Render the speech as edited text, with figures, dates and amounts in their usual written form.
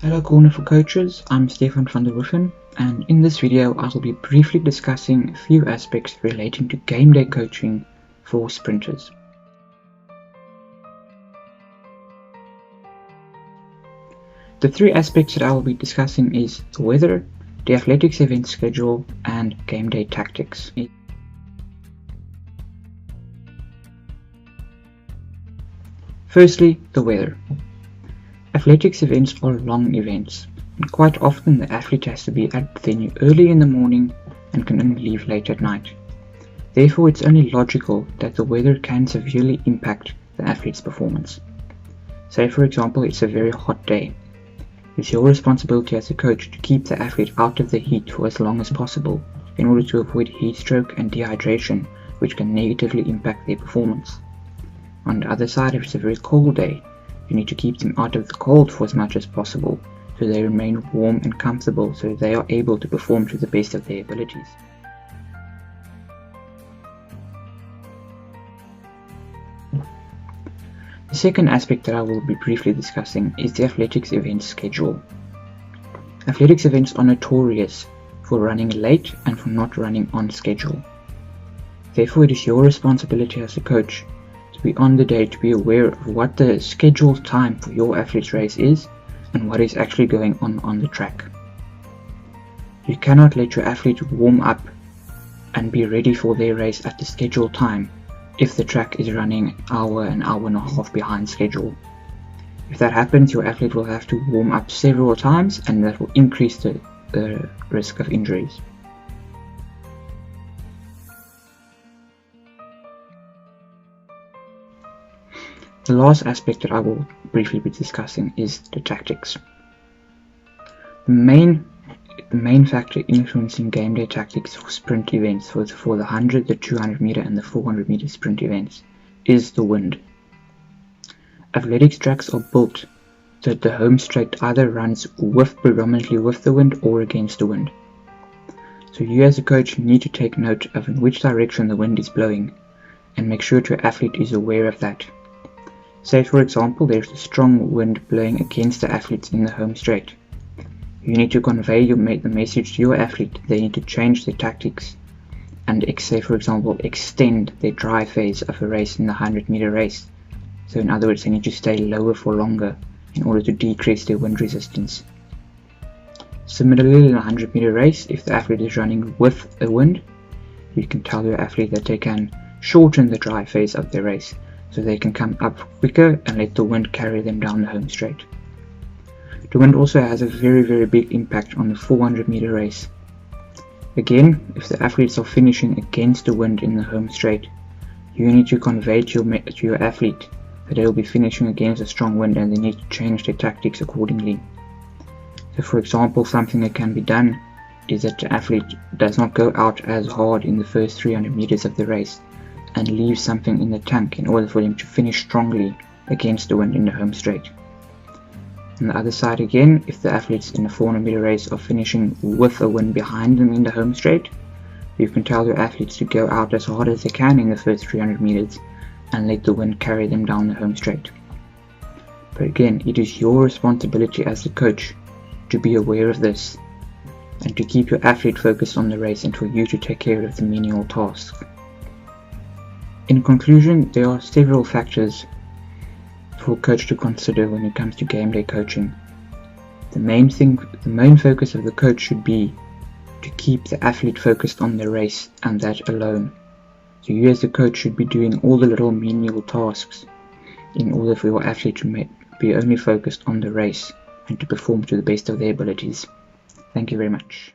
Hello CornerforCoaches, I'm Stefan from the Hoven, and in this video I will be briefly discussing a few aspects relating to game day coaching for sprinters. The three aspects that I will be discussing is the weather, the athletics event schedule, and game day tactics. Firstly, the weather. Athletics events are long events, and quite often the athlete has to be at the venue early in the morning and can only leave late at night. Therefore, it's only logical that the weather can severely impact the athlete's performance. Say for example, it's a very hot day. It's your responsibility as a coach to keep the athlete out of the heat for as long as possible in order to avoid heat stroke and dehydration, which can negatively impact their performance. On the other side, if it's a very cold day, you need to keep them out of the cold for as much as possible, so they remain warm and comfortable so they are able to perform to the best of their abilities. The second aspect that I will be briefly discussing is the athletics event schedule. Athletics events are notorious for running late and for not running on schedule. Therefore, it is your responsibility as a coach be on the day to be aware of what the scheduled time for your athlete's race is and what is actually going on the track. You cannot let your athlete warm up and be ready for their race at the scheduled time if the track is running an hour and a half behind schedule. If that happens, your athlete will have to warm up several times, and that will increase the risk of injuries. The last aspect that I will briefly be discussing is the tactics. The main factor influencing game day tactics for sprint events for the 100, the 200 meter and the 400 meter sprint events is the wind. Athletics tracks are built so that the home straight either runs predominantly with the wind or against the wind. So you as a coach need to take note of in which direction the wind is blowing and make sure your athlete is aware of that. Say for example, there's a strong wind blowing against the athletes in the home straight. You need to convey the message to your athlete. They need to change their tactics and say for example, extend their dry phase of a race in the 100 meter race. So in other words, they need to stay lower for longer in order to decrease their wind resistance. Similarly, in a 100 meter race, if the athlete is running with a wind, you can tell your athlete that they can shorten the dry phase of their race, so they can come up quicker and let the wind carry them down the home straight. The wind also has a very big impact on the 400 meter race. Again, if the athletes are finishing against the wind in the home straight, you need to convey to your athlete that they will be finishing against a strong wind and they need to change their tactics accordingly. So for example, something that can be done is that the athlete does not go out as hard in the first 300 meters of the race and leave something in the tank in order for them to finish strongly against the wind in the home straight. On the other side again, if the athletes in the 400 meter race are finishing with a wind behind them in the home straight, you can tell your athletes to go out as hard as they can in the first 300 meters and let the wind carry them down the home straight. But again, it is your responsibility as the coach to be aware of this and to keep your athlete focused on the race and for you to take care of the menial tasks. In conclusion, there are several factors for a coach to consider when it comes to game day coaching. The main focus of the coach should be to keep the athlete focused on the race and that alone. So you as the coach should be doing all the little menial tasks in order for your athlete to be only focused on the race and to perform to the best of their abilities. Thank you very much.